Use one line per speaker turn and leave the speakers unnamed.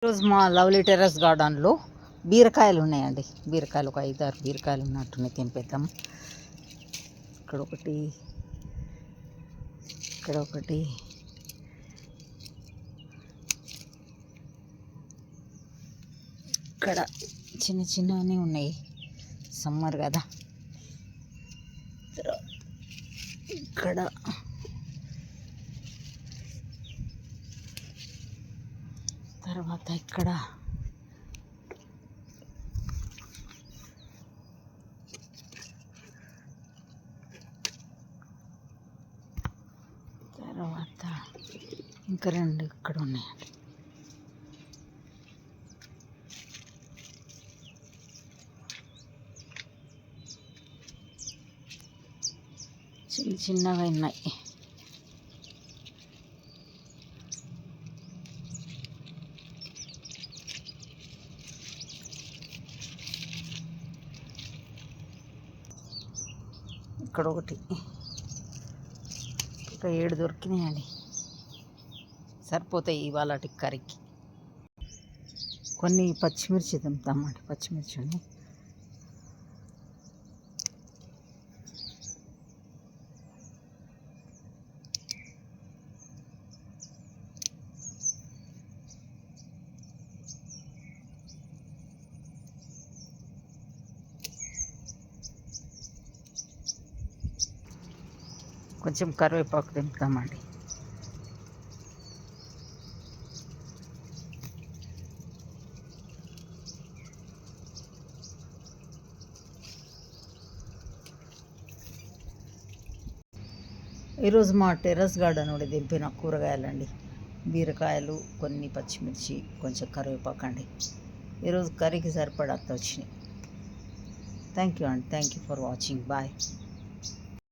ఈరోజు మా lovely terrace గార్డెన్లో బీరకాయలు ఉన్నాయండి. బీరకాయలు ఒక 5-6 బీరకాయలు ఉన్నట్టున్నాయి. తెంపేద్దాం. ఇక్కడ ఒకటి, ఇక్కడ ఒకటి, ఇక్కడ చిన్న చిన్నవి ఉన్నాయి. సమ్మర్ కదా. ఇక్కడ తర్వాత ఇక్కడ తర్వాత ఇంకా 2 ఇక్కడ ఉన్నాయండి. చిన్న చిన్నగా ఉన్నాయి. ఇక్కడ ఒకటి, ఇంకా 7 దొరికినాయండి. సరిపోతాయి ఇవాళ కర్రీకి. కొన్ని పచ్చిమిర్చి తింటామండి. పచ్చిమిర్చి ఉన్నాయి. కొంచెం కరివేపాకు తింటామండి. ఈరోజు మా టెర్రస్ గార్డెన్ నుండి దింపిన కూరగాయలండి. బీరకాయలు, కొన్ని పచ్చిమిర్చి, కొంచెం కరివేపాకు అండి. ఈరోజు కర్రీకి సరిపడంత వచ్చినాయి. థ్యాంక్ యూ అండి. Thank you for watching. Bye.